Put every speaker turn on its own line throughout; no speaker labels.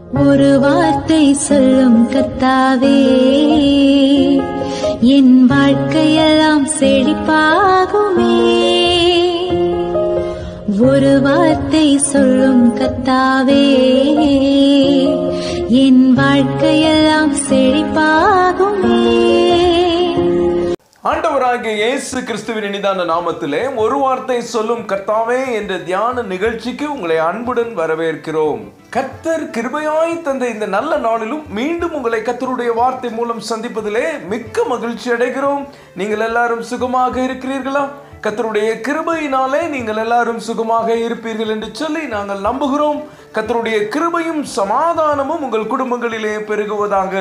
ஒரு வார்த்தை சொல்லும் கர்த்தாவே, என் வாழ்க்கையெல்லாம் செழிப்பாகுமே. ஒரு வார்த்தை சொல்லும் கர்த்தாவே, என் வாழ்க்கையெல்லாம் செழிப்பாகுமே.
ஆண்டவராகிய இயேசு கிறிஸ்துவின் இனிதான நாமத்திலே ஒரு வார்த்தை சொல்லும் கர்த்தாவே என்ற தியான நிகழ்ச்சிக்கு உங்களை அன்புடன் வரவேற்கிறோம். கர்த்தர் கிருபையாய் தந்த இந்த நல்ல நாளிலும் மீண்டும் உங்களை கர்த்தருடைய வார்த்தை மூலம் சந்திப்பதிலே மிக்க மகிழ்ச்சி அடைகிறோம். நீங்கள் எல்லாரும் சுகமாக இருக்கிறீர்களா? கர்த்தருடைய கிருபையினாலே நீங்கள் எல்லாரும் சுகமாக இருப்பீர்கள் என்று சொல்லி நாங்கள் நம்புகிறோம். கர்த்தருடைய கிருபையும் சமாதானமும் உங்கள் குடும்பங்களிலே பெருகுவதாக.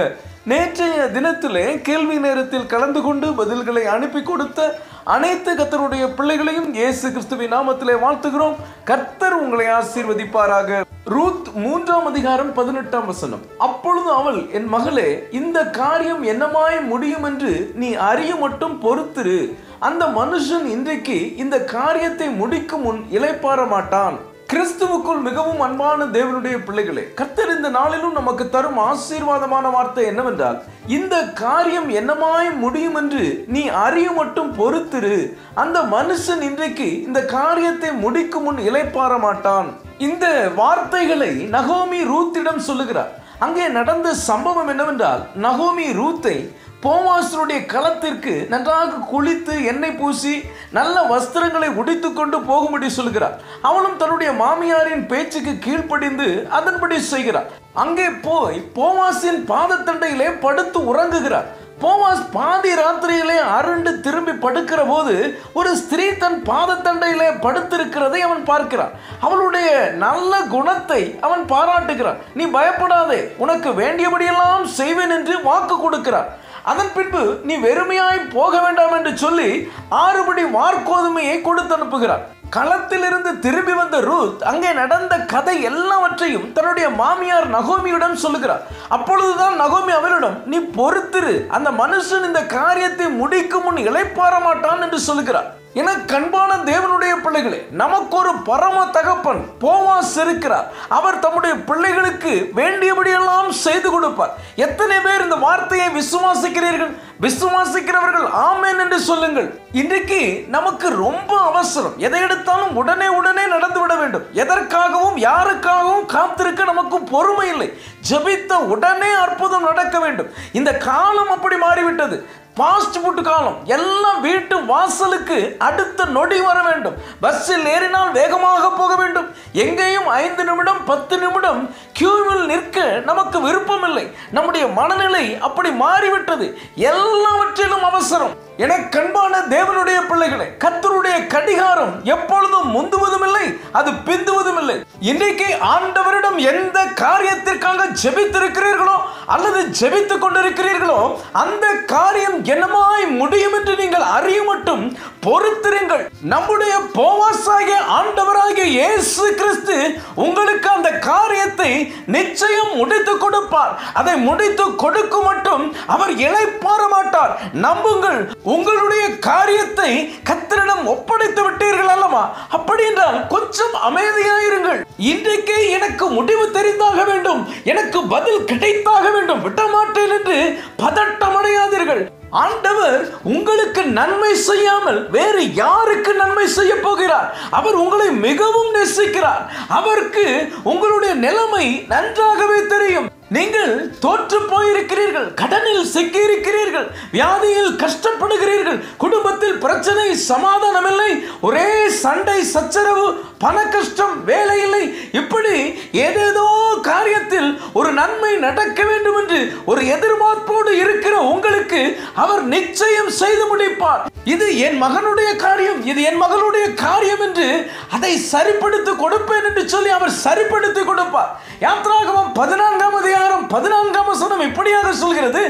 நேற்றைய தினத்திலே கேள்வி நேரத்தில் கலந்து கொண்டு பதில்களை அனுப்பி கொடுத்த அனைத்து கர்த்தருடைய பிள்ளைகளையும் இயேசு கிறிஸ்துவின் நாமத்திலே வாழ்த்துகிறோம். கர்த்தர் உங்களை ஆசீர்வதிப்பாராக. ரூத் 3ஆம் அதிகாரம் 18ஆம் வசனம். அப்பொழுது அவள், என் மகளே, இந்த காரியம் என்னமாய் முடியும் என்று நீ அறிய மட்டும் பொறுத்திரு. அந்த மனுஷன் இன்றைக்கு இந்த காரியத்தை முடிக்கும் முன் இளைப்பாற மாட்டான். கிறிஸ்துவுக்குள் மிகவும் அன்பான தேவனுடைய பிள்ளைகளே, கர்த்தர் இந்த நாளிலும் நமக்கு தரும் ஆசீர்வாதமான வார்த்தை என்னவென்றால், இந்த காரியம் என்னமாய் முடியும் என்று நீ அறிய மட்டும் பொறுத்திரு. அந்த மனுஷன் இன்றைக்கு இந்த காரியத்தை முடிக்கும் முன் இளைப்பாற மாட்டான். இந்த வார்த்தைகளை நகோமி ரூத்திடம் சொல்லுகிறார். அங்கே நடந்த சம்பவம் என்னவென்றால், நகோமி ரூத்தை போவாசனுடைய களத்திற்கு நன்றாக குளித்து எண்ணெய் பூசி நல்ல வஸ்திரங்களை உடைத்து கொண்டு போகும்படி சொல்கிறார். அவளும் தன்னுடைய மாமியாரின் பேச்சுக்கு கீழ்ப்படிந்து அதன்படி செய்கிறார். அங்கே போய் போவாசின் பாதத்தண்டையிலே படுத்து உறங்குகிறார். போவாஸ் பாதி ராத்திரியிலே அருண்டு திரும்பி படுக்கிற போது ஒரு ஸ்திரீ தன் பாதத்தண்டையிலே படுத்திருக்கிறதை அவன் பார்க்கிறான். அவளுடைய நல்ல குணத்தை அவன் பாராட்டுகிறான். நீ பயப்படாதே, உனக்கு வேண்டியபடியெல்லாம் செய்வேன் என்று வாக்கு கொடுக்கிறார். அதன் பின்பு நீ வெறுமையாய் போக வேண்டாம் என்று சொல்லி 6 படி வார்கோதுமையை கொடுத்து அனுப்புகிறார். களத்திலிருந்து திரும்பி வந்த ரூத் அங்கே நடந்த கதை எல்லாவற்றையும் தன்னுடைய மாமியார் நகோமியிடம் சொல்லுகிறார். அப்பொழுதுதான் நகோமி அவரிடம், நீ பொறுத்திரு, அந்த மனுஷன் இந்த காரியத்தை முடிக்கும் முன் இளைப்பாற மாட்டான் என்று சொல்லுகிறார். என கண்பான தேவனுடைய பிள்ளைகளே, நமக்கு ஒரு பரம தகப்பன் போவாஸ் இருக்கிறார். அவர் தம்முடைய பிள்ளைகளுக்கு வேண்டியபடியெல்லாம் செய்து கொடுப்பார். எத்தனை பேர் இந்த வார்த்தையை விசுவாசிக்கிறீர்கள்? விசுவாசிக்கிறவர்கள் ஆமென் என்று சொல்லுங்கள். இன்றைக்கு நமக்கு ரொம்ப அவசரம். எதை எடுத்தாலும் உடனே நடந்துவிட வேண்டும். எதற்காகவும் யாருக்காகவும் காத்திருக்க நமக்கு பொறுமை இல்லை. ஜெபித்த உடனே அற்புதம் நடக்க வேண்டும். இந்த காலம் அப்படி மாறிவிட்டது. ஃபாஸ்ட் ஃபுட் காலம். எல்லாம் வீட்டு வாசலுக்கு அடுத்த நொடி வர வேண்டும். பஸ்ஸில் ஏறினால் வேகமாக போக வேண்டும். எங்கேயும் 5 நிமிடம் 10 நிமிடம் கியூவில் நிற்க நமக்கு விருப்பம் இல்லை. நம்முடைய மனநிலை அப்படி மாறிவிட்டது. எல்லாவற்றிலும் அவசரம். என கண்பான தேவனுடைய பிள்ளைகளே, கர்த்தருடைய கடிகாரம் எப்பொழுதும் முந்துவதும் இல்லை, அது பிந்துவதும் இல்லை. இன்றைக்கு ஆண்டவரிடம் எந்த காரியத்திற்காக ஜெபித்திருக்கிறீர்களோ அல்லது ஜெபித்துக் கொண்டிருக்கிறீர்களோ அந்த காரியம் என்னமாய் முடியும் என்று நீங்கள் அறிய மட்டும் பொறுத்திருங்கள். நம்முடைய போவாசாகிய ஆண்டவராகிய இயேசு கிறிஸ்து உங்களுக்கு அந்த காரியத்தை நிச்சயம் முடித்து கொடுப்பார். அதை முடித்து கொடுக்கும் மட்டும் அவர் இளைப்பாற மாட்டார். நம்புங்கள். உங்களுடைய காரியத்தை கர்த்தரிடம் ஒப்படைத்து விட்டீர்கள் அல்லவா? அப்படி என்றால் கொஞ்சம் அமைதியாயிருங்கள். இன்றைக்கே எனக்கு முடிவு தெரிந்தாக வேண்டும், எனக்கு பதில் கிடைத்தாக வேண்டும், விடமாட்டேன் என்று பதட்டம் அடையாதீர்கள். ஆண்டவர் உங்களுக்கு நன்மை செய்யாமல் வேறு யாருக்கு நன்மை செய்ய போகிறார்? அவர் உங்களை மிகவும் நேசிக்கிறார். அவருக்கு உங்களுடைய நிலைமை நன்றாகவே தெரியும். நீங்கள் தோற்று போயிருக்கிறீர்கள், கடனில் சிக்கி இருக்கிறீர்கள், வியாதியில் கஷ்டப்படுகிறீர்கள், குடும்பத்தில் பிரச்சனை, சமாதானம் இல்லை, ஒரே சண்டை சச்சரவு, பண கஷ்டம், வேலை இல்லை, இப்படி ஏதேதோ காரியத்தில் ஒரு நன்மை நடக்க வேண்டும் என்று ஒரு எதிர்பார்ப்போடு இருக்கிற உங்களுக்கு அவர் நிச்சயம் செய்து முடிப்பார். இது என் மகனுடைய காரியம், இது என் மகளுடைய காரியம் என்று அதை சரிப்படுத்தி கொடுப்பேன் என்று சொல்லி அவர் சரிப்படுத்தி கொடுப்பார். யாத்ராகமம் 14ஆம் அதிகாரம் 14ஆம் வசனம் இப்படியாக சொல்கிறது,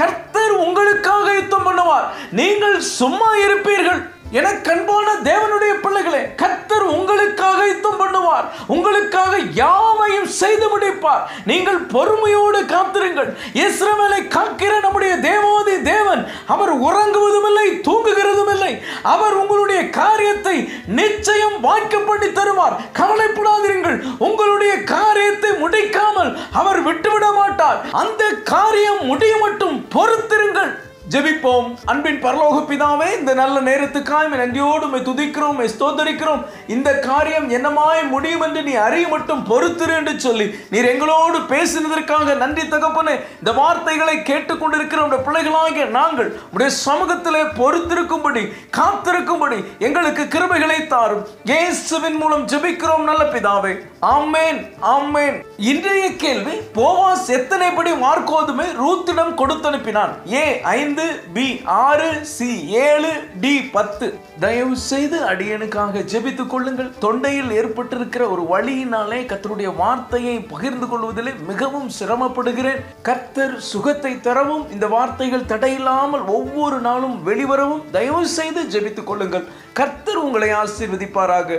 கர்த்தர் உங்களுக்காக யுத்தம் பண்ணுவார், நீங்கள் சும்மா இருப்பீர்கள். எனக்கு அன்பான தேவனுடைய பிள்ளைகளே, கர்த்தர் உங்களுக்காக யுத்தம் பண்ணுவார், உங்களுக்காக யாவையும் செய்து முடிப்பார். நீங்கள் பொறுமையோடு காத்திருங்கள். இஸ்ரவேலை காக்கிற நம்முடைய தேவாதி தேவன், அவர் உறங்குவதும் இல்லை, தூங்குகிறதும் இல்லை. அவர் உங்களுடைய காரியத்தை நிச்சயம் வாய்க்க பண்ணி தருவார். கவலைப்படாதீர்கள். உங்களுடைய காரியத்தை முடிக்காமல் அவர் விட்டுவிட மாட்டார். அந்த காரியம் முடிய மட்டும் பொறுத்திருங்கள். ஜெபிப்போம். அன்பின் பரலோக பிதாவே, இந்த நல்ல நேரத்துக்காய் நன்றியோடு துதிக்கிறோம், ஸ்தோத்தரிக்கிறோம். இந்த காரியம் என்னமாய் முடியும் என்று நீ அறிய மட்டும் பொறுத்திரு என்று சொல்லி நீர் எங்களோடு பேசினதற்காக நன்றி தகப்பனே. இந்த வார்த்தைகளை கேட்டுக்கொண்டிருக்கிற உடைய பிள்ளைகளாகிய நாங்கள் உடைய சமூகத்திலே பொறுத்திருக்கும்படி, காத்திருக்கும்படி எங்களுக்கு கிருபைகளை தாரும். இயேசுவின் மூலம் ஜெபிக்கிறோம் நல்ல பிதாவே, ஆமென், ஆமென். இன்றைய கேள்வி, போவாஸ் எத்தனை படி வார்கோதுமை ரூத்திடம் கொடுத்து அனுப்பினான்? ஏ 5, B 6, C 7, D 10. தயவு செய்து அடியனுக்காக ஜெபித்துக் கொள்ளுங்கள். தொண்டையில் ஏற்பட்டிருக்கிற ஒரு வலியினாலே கர்த்தருடைய வார்த்தையை பகிர்ந்து கொள்வதிலே மிகவும் சிரமப்படுகிறேன். கர்த்தர் சுகத்தை தரவும், இந்த வார்த்தைகள் தடையில்லாமல் ஒவ்வொரு நாளும் வெளிவரவும் தயவு செய்து ஜெபித்துக் கொள்ளுங்கள். கர்த்தர் உங்களை ஆசீர்வதிப்பாராக.